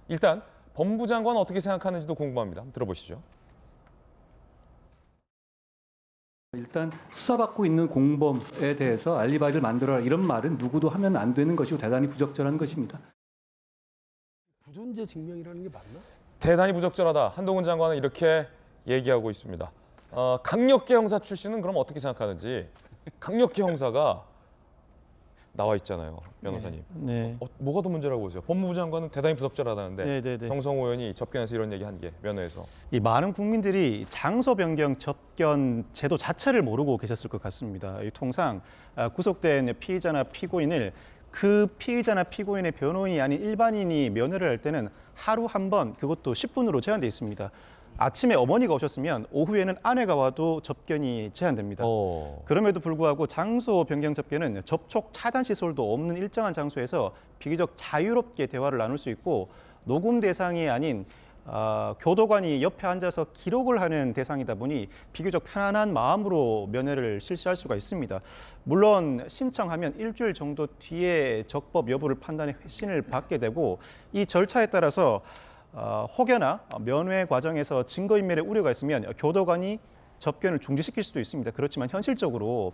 일단 법무부 장관은 어떻게 생각하는지도 궁금합니다. 한번 들어보시죠. 일단 수사받고 있는 공범에 대해서 알리바이를 만들어라 이런 말은 누구도 하면 안 되는 것이고 대단히 부적절한 것입니다. 부존재 증명이라는 게 맞나? 대단히 부적절하다. 한동훈 장관은 이렇게 얘기하고 있습니다. 강력계 형사 출신은 그럼 어떻게 생각하는지. 강력계 형사가 나와 있잖아요, 변호사님. 네. 뭐가 더 문제라고 보세요? 법무부 장관은 대단히 부적절하다는데 네. 정성호 의원이 접견에서 이런 얘기 한 게 면허에서. 이 많은 국민들이 장소 변경 접견 제도 자체를 모르고 계셨을 것 같습니다. 이 통상 구속된 피의자나 피고인을 그 피의자나 피고인의 변호인이 아닌 일반인이 면회를 할 때는 하루 한 번, 그것도 10분으로 제한돼 있습니다. 아침에 어머니가 오셨으면 오후에는 아내가 와도 접견이 제한됩니다. 그럼에도 불구하고 장소 변경 접견은 접촉 차단 시설도 없는 일정한 장소에서 비교적 자유롭게 대화를 나눌 수 있고 녹음 대상이 아닌 교도관이 옆에 앉아서 기록을 하는 대상이다 보니 비교적 편안한 마음으로 면회를 실시할 수가 있습니다. 물론 신청하면 일주일 정도 뒤에 적법 여부를 판단해 회신을 받게 되고 이 절차에 따라서 혹여나 면회 과정에서 증거인멸의 우려가 있으면 교도관이 접견을 중지시킬 수도 있습니다. 그렇지만 현실적으로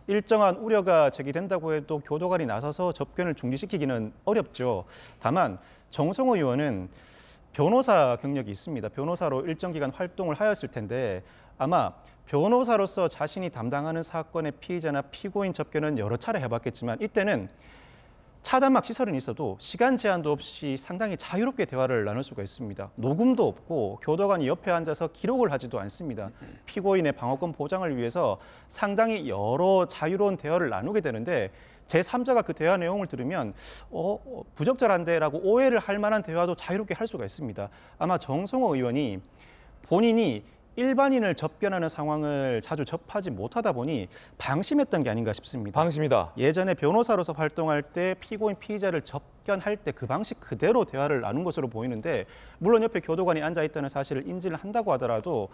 일정한 우려가 제기된다고 해도 교도관이 나서서 접견을 중지시키기는 어렵죠. 다만 정성호 의원은 변호사 경력이 있습니다. 변호사로 일정 기간 활동을 하였을 텐데 아마 변호사로서 자신이 담당하는 사건의 피의자나 피고인 접견은 여러 차례 해봤겠지만 이때는 차단막 시설은 있어도 시간 제한도 없이 상당히 자유롭게 대화를 나눌 수가 있습니다. 녹음도 없고 교도관이 옆에 앉아서 기록을 하지도 않습니다. 피고인의 방어권 보장을 위해서 상당히 여러 자유로운 대화를 나누게 되는데 제3자가 그 대화 내용을 들으면 부적절한데라고 오해를 할 만한 대화도 자유롭게 할 수가 있습니다. 아마 정성호 의원이 본인이 일반인을 접견하는 상황을 자주 접하지 못하다 보니 방심했던 게 아닌가 싶습니다. 방심이다. 예전에 변호사로서 활동할 때 피고인, 피의자를 접견할 때 그 방식 그대로 대화를 나눈 것으로 보이는데 물론 옆에 교도관이 앉아 있다는 사실을 인지를 한다고 하더라도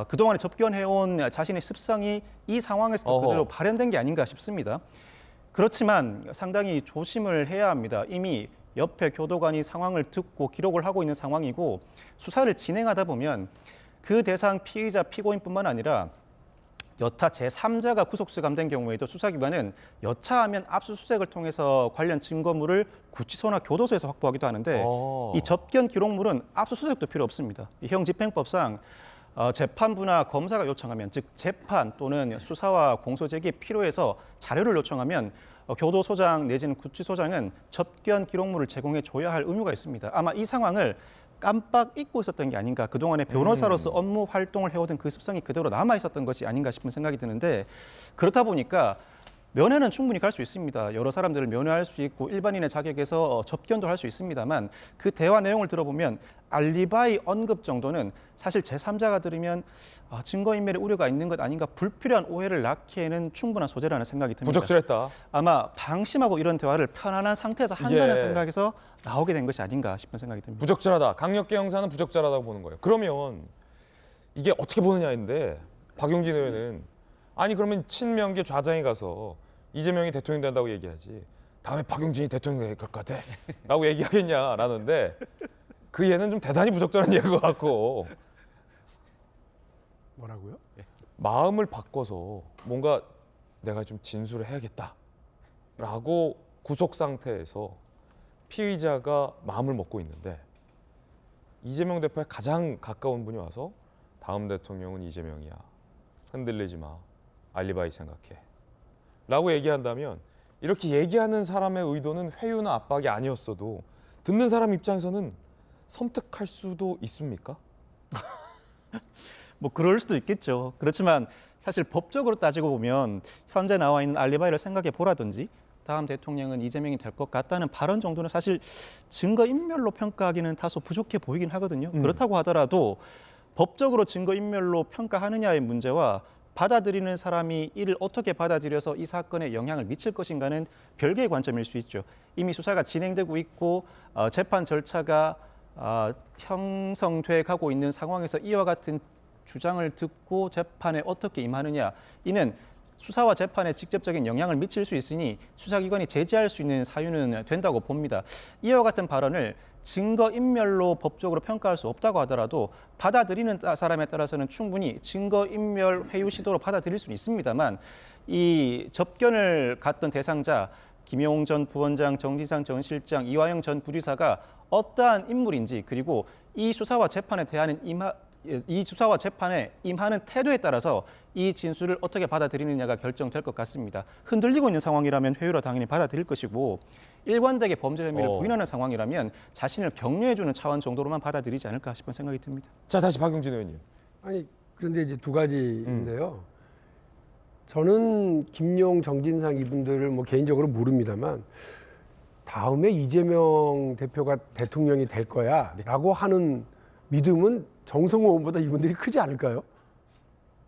그동안에 접견해온 자신의 습성이 이 상황에서 그대로 발현된 게 아닌가 싶습니다. 그렇지만 상당히 조심을 해야 합니다. 이미 옆에 교도관이 상황을 듣고 기록을 하고 있는 상황이고 수사를 진행하다 보면 그 대상 피의자, 피고인뿐만 아니라 여타 제3자가 구속 수감된 경우에도 수사기관은 여차하면 압수수색을 통해서 관련 증거물을 구치소나 교도소에서 확보하기도 하는데 이 접견 기록물은 압수수색도 필요 없습니다. 형집행법상 재판부나 검사가 요청하면 즉 재판 또는 수사와 공소 제기에 필요해서 자료를 요청하면 교도소장 내지는 구치소장은 접견 기록물을 제공해 줘야 할 의무가 있습니다. 아마 이 상황을 깜빡 잊고 있었던 게 아닌가. 그동안에 변호사로서 업무 활동을 해오던 그 습성이 그대로 남아 있었던 것이 아닌가 싶은 생각이 드는데 그렇다 보니까 면회는 충분히 갈 수 있습니다. 여러 사람들을 면회할 수 있고 일반인의 자격에서 접견도 할 수 있습니다만 그 대화 내용을 들어보면 알리바이 언급 정도는 사실 제3자가 들으면 증거인멸의 우려가 있는 것 아닌가 불필요한 오해를 낳기에는 충분한 소재라는 생각이 듭니다. 부적절했다. 아마 방심하고 이런 대화를 편안한 상태에서 한다는 생각에서 나오게 된 것이 아닌가 싶은 생각이 듭니다. 부적절하다. 강력계 형사는 부적절하다고 보는 거예요. 그러면 이게 어떻게 보느냐인데 박용진 의원은 아니 그러면 친명계 좌장에 가서 이재명이 대통령 된다고 얘기하지 다음에 박용진이 대통령 될 것 같아 라고 얘기하겠냐라는데 그 얘는 좀 대단히 부적절한 얘기인 것 같고 뭐라고요? 마음을 바꿔서 뭔가 내가 좀 진술을 해야겠다라고 구속 상태에서 피의자가 마음을 먹고 있는데 이재명 대표에 가장 가까운 분이 와서 다음 대통령은 이재명이야. 흔들리지 마. 알리바이 생각해. 라고 얘기한다면 이렇게 얘기하는 사람의 의도는 회유나 압박이 아니었어도 듣는 사람 입장에서는 섬뜩할 수도 있습니까? 뭐 그럴 수도 있겠죠. 그렇지만 사실 법적으로 따지고 보면 현재 나와 있는 알리바이를 생각해 보라든지 다음 대통령은 이재명이 될 것 같다는 발언 정도는 사실 증거인멸로 평가하기는 다소 부족해 보이긴 하거든요. 그렇다고 하더라도 법적으로 증거인멸로 평가하느냐의 문제와 받아들이는 사람이 이를 어떻게 받아들여서 이 사건에 영향을 미칠 것인가는 별개의 관점일 수 있죠. 이미 수사가 진행되고 있고 재판 절차가 형성돼 가고 있는 상황에서 이와 같은 주장을 듣고 재판에 어떻게 임하느냐, 이는 수사와 재판에 직접적인 영향을 미칠 수 있으니 수사기관이 제재할 수 있는 사유는 된다고 봅니다. 이와 같은 발언을 증거인멸로 법적으로 평가할 수 없다고 하더라도 받아들이는 사람에 따라서는 충분히 증거인멸 회유 시도로 받아들일 수는 있습니다만 이 접견을 갔던 대상자 김용 전 부원장, 정진상 전 실장, 이화영 전 부지사가 어떠한 인물인지 그리고 이 수사와 재판에 임하는 태도에 따라서 이 진술을 어떻게 받아들이느냐가 결정될 것 같습니다. 흔들리고 있는 상황이라면 회유로 당연히 받아들일 것이고 일관되게 범죄 혐의를 부인하는 상황이라면 자신을 격려해주는 차원 정도로만 받아들이지 않을까 싶은 생각이 듭니다. 자, 다시 박용진 의원님. 아니 그런데 이제 두 가지인데요. 저는 김용, 정진상 이분들을 뭐 개인적으로 모릅니다만 다음에 이재명 대표가 대통령이 될 거야라고 하는 믿음은 정성호 의원보다 이분들이 크지 않을까요?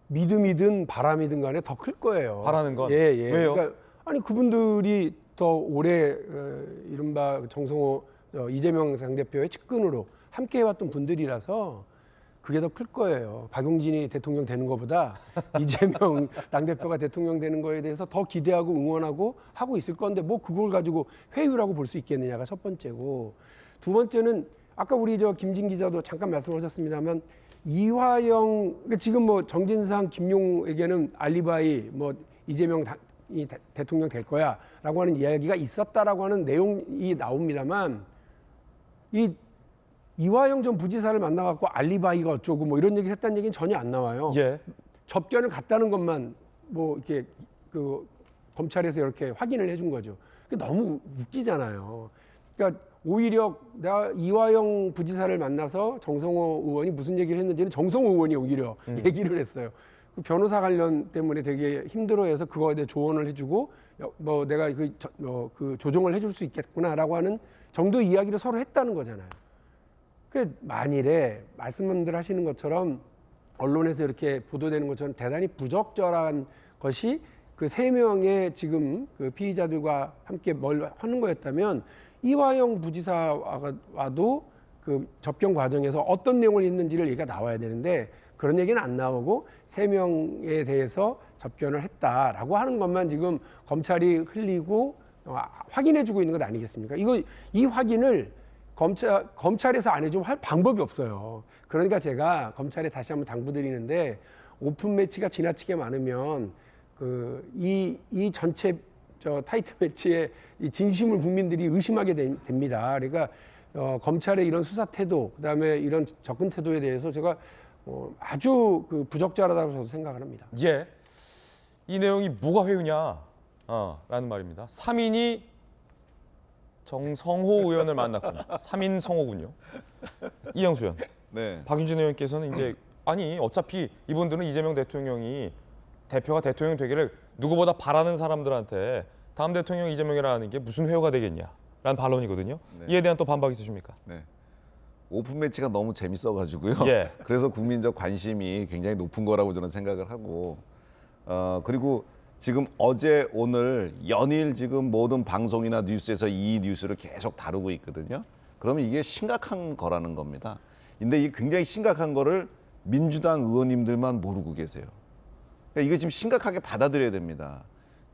믿음이든 바람이든 간에 더 클 거예요. 바라는 건? 예. 왜요? 그러니까 아니 그분들이 더 오래 이른바 정성호 이재명 당대표의 측근으로 함께 해왔던 분들이라서 그게 더 클 거예요. 박용진이 대통령 되는 것보다 이재명 당대표가 대통령 되는 거에 대해서 더 기대하고 응원하고 하고 있을 건데 뭐 그걸 가지고 회유라고 볼 수 있겠느냐가 첫 번째고, 두 번째는 아까 우리 김진 기자도 잠깐 말씀하셨습니다만 이화영, 그러니까 지금 뭐 정진상, 김용에게는 알리바이 뭐 이재명 이 대통령 될 거야라고 하는 이야기가 있었다라고 하는 내용이 나옵니다만 이화영 전 부지사를 만나갖고 알리바이가 어쩌고 뭐 이런 얘기를 했다는 얘기는 전혀 안 나와요. 예. 접견을 갔다는 것만 뭐 이렇게 그 검찰에서 이렇게 확인을 해준 거죠. 너무 웃기잖아요. 그러니까 오히려 내가 이화영 부지사를 만나서 정성호 의원이 무슨 얘기를 했는지는 정성호 의원이 오히려 얘기를 했어요. 그 변호사 관련 때문에 되게 힘들어해서 그거에 대해 조언을 해주고 뭐 내가 그 조정을 해줄 수 있겠구나라고 하는 정도의 이야기를 서로 했다는 거잖아요. 그 만일에 말씀들 하시는 것처럼 언론에서 이렇게 보도되는 것처럼 대단히 부적절한 것이 그 3명의 지금 그 피의자들과 함께 뭘 하는 거였다면 이화영 부지사와도 그 접견 과정에서 어떤 내용을 했는지를 얘기가 나와야 되는데 그런 얘기는 안 나오고 3명에 대해서 접견을 했다라고 하는 것만 지금 검찰이 흘리고 확인해주고 있는 것 아니겠습니까? 이 확인을 검찰에서 안 해주면 할 방법이 없어요. 그러니까 제가 검찰에 다시 한번 당부드리는데 오픈 매치가 지나치게 많으면 이 전체 타이틀 매치의 이 진심을 국민들이 의심하게 됩니다. 그러니까 검찰의 이런 수사 태도, 그다음에 이런 접근 태도에 대해서 제가 아주 부적절하다고 저도 생각을 합니다. 예. 이 내용이 뭐가 회유냐? 라는 말입니다. 3인이 정성호 의원을 만났군요. 3인 성호군요. 이영수 의원. 네. 박윤진 의원께서는 이제 아니 어차피 이분들은 이재명 대통령이 대표가 대통령 되기를 누구보다 바라는 사람들한테 다음 대통령 이재명이라는 게 무슨 회유가 되겠냐라는 반론이거든요. 네. 이에 대한 또 반박 있으십니까? 네. 오픈 매치가 너무 재밌어가지고요. 예. 그래서 국민적 관심이 굉장히 높은 거라고 저는 생각을 하고, 그리고 지금 어제 오늘 연일 지금 모든 방송이나 뉴스에서 이 뉴스를 계속 다루고 있거든요. 그러면 이게 심각한 거라는 겁니다. 근데 이게 굉장히 심각한 거를 민주당 의원님들만 모르고 계세요. 그러니까 이거 지금 심각하게 받아들여야 됩니다.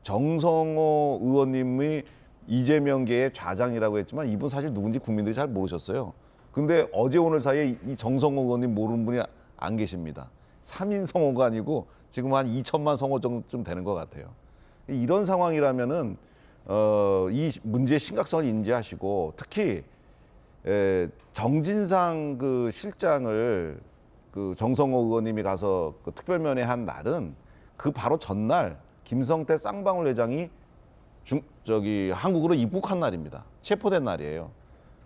정성호 의원님이 이재명계의 좌장이라고 했지만 이분 사실 누군지 국민들이 잘 모르셨어요. 근데 어제 오늘 사이에 이 정성호 의원님 모르는 분이 안 계십니다. 3인 성호가 아니고 지금 한 2천만 성호 정도쯤 되는 것 같아요. 이런 상황이라면은 이 문제의 심각성을 인지하시고 특히 정진상 그 실장을 그 정성호 의원님이 가서 그 특별면회 한 날은 그 바로 전날 김성태 쌍방울 회장이 한국으로 입국한 날입니다. 체포된 날이에요.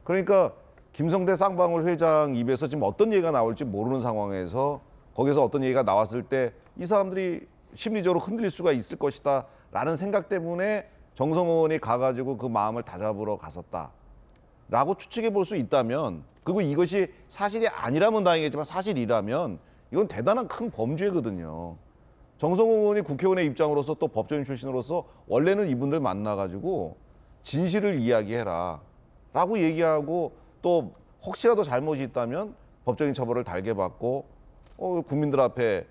그러니까 김성태 쌍방울 회장 입에서 지금 어떤 얘기가 나올지 모르는 상황에서 거기서 어떤 얘기가 나왔을 때 이 사람들이 심리적으로 흔들릴 수가 있을 것이다 라는 생각 때문에 정성호 의원이 가가지고 그 마음을 다잡으러 갔었다라고 추측해 볼 수 있다면, 그리고 이것이 사실이 아니라면 다행이겠지만 사실이라면 이건 대단한 큰 범죄거든요. 정성호 의원이 국회의원의 입장으로서 또 법조인 출신으로서 원래는 이분들 만나가지고 진실을 이야기해라 라고 얘기하고 또 혹시라도 잘못이 있다면 법적인 처벌을 달게 받고 국민들 앞에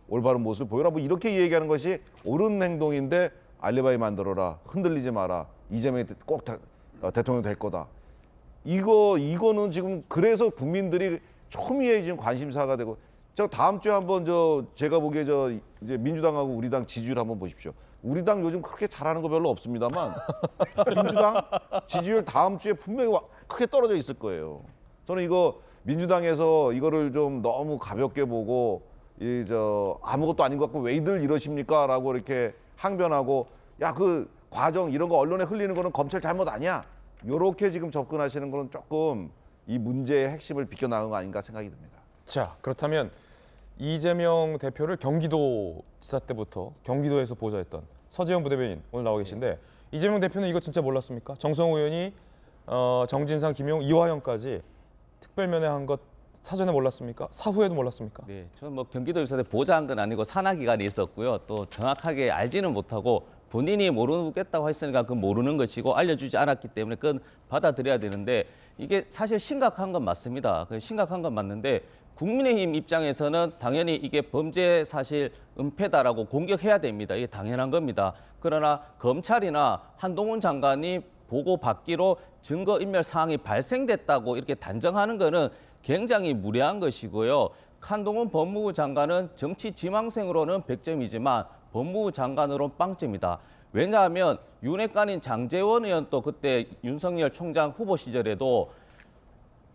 올바른 모습을 보여라. 뭐 이렇게 얘기하는 것이 옳은 행동인데 알리바이 만들어라. 흔들리지 마라. 이재명이 꼭 대통령 될 거다. 이거는 지금 그래서 국민들이 초미의 지금 관심사가 되고 저 다음 주에 한번 제가 보기에 이제 민주당하고 우리 당 지지율 한번 보십시오. 우리 당 요즘 그렇게 잘하는 거 별로 없습니다만 민주당 지지율 다음 주에 분명히 크게 떨어져 있을 거예요. 저는 이거 민주당에서 이거를 좀 너무 가볍게 보고 아무것도 아닌 것 같고 왜들 이러십니까라고 이렇게 항변하고 야 그 과정 이런 거 언론에 흘리는 거는 검찰 잘못 아니야. 요렇게 지금 접근하시는 거는 조금 이 문제의 핵심을 비껴나간 거 아닌가 생각이 듭니다. 자, 그렇다면 이재명 대표를 경기도지사 때부터 경기도에서 보좌했던 서재현 부대변인 오늘 나와 계신데 이재명 대표는 이거 진짜 몰랐습니까? 정성호 의원이 정진상, 김용, 이화영까지 특별면회한 것 사전에 몰랐습니까? 사후에도 몰랐습니까? 네, 저는 뭐 경기도지사 때 보좌한 건 아니고 산하 기간이 있었고요. 또 정확하게 알지는 못하고 본인이 모르겠다고 했으니까 그건 모르는 것이고 알려주지 않았기 때문에 그건 받아들여야 되는데 이게 사실 심각한 건 맞습니다. 심각한 건 맞는데 국민의힘 입장에서는 당연히 이게 범죄 사실 은폐다라고 공격해야 됩니다. 이게 당연한 겁니다. 그러나 검찰이나 한동훈 장관이 보고받기로 증거인멸 사항이 발생됐다고 이렇게 단정하는 거는 굉장히 무례한 것이고요. 한동훈 법무부 장관은 정치 지망생으로는 100점이지만 법무부 장관으로는 빵점이다. 왜냐하면 윤핵관인 장제원 의원 또 그때 윤석열 총장 후보 시절에도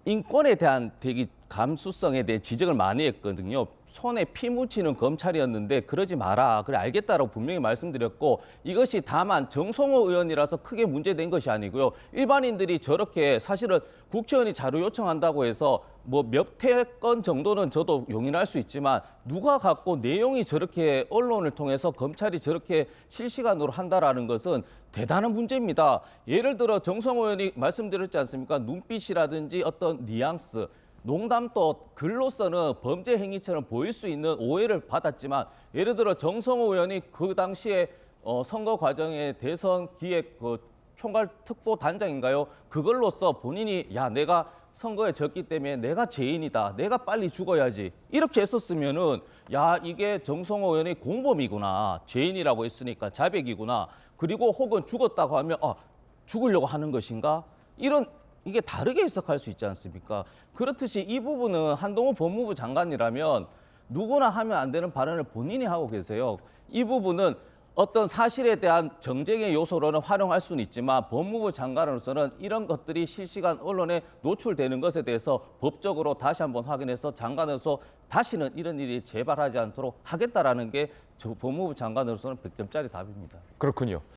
인권에 대한 되게 감수성에 대해 지적을 많이 했거든요. 손에 피 묻히는 검찰이었는데 그러지 마라. 그래 알겠다라고 분명히 말씀드렸고 이것이 다만 정성호 의원이라서 크게 문제된 것이 아니고요. 일반인들이 저렇게 사실은 국회의원이 자료 요청한다고 해서 뭐 몇 회 건 정도는 저도 용인할 수 있지만 누가 갖고 내용이 저렇게 언론을 통해서 검찰이 저렇게 실시간으로 한다라는 것은 대단한 문제입니다. 예를 들어 정성호 의원이 말씀드렸지 않습니까? 눈빛이라든지 어떤 뉘앙스, 농담도 글로서는 범죄 행위처럼 보일 수 있는 오해를 받았지만 예를 들어 정성호 의원이 그 당시에 선거 과정에 대선 기획 총괄 특보 단장인가요? 그걸로써 본인이 야 내가 선거에 졌기 때문에 내가 죄인이다. 내가 빨리 죽어야지. 이렇게 했었으면은 야 이게 정성호 의원이 공범이구나. 죄인이라고 했으니까 자백이구나. 그리고 혹은 죽었다고 하면 죽으려고 하는 것인가? 이게 다르게 해석할 수 있지 않습니까? 그렇듯이 이 부분은 한동훈 법무부 장관이라면 누구나 하면 안 되는 발언을 본인이 하고 계세요. 이 부분은 어떤 사실에 대한 정쟁의 요소로는 활용할 수는 있지만 법무부 장관으로서는 이런 것들이 실시간 언론에 노출되는 것에 대해서 법적으로 다시 한번 확인해서 장관으로서 다시는 이런 일이 재발하지 않도록 하겠다라는 게 법무부 장관으로서는 100점짜리 답입니다. 그렇군요.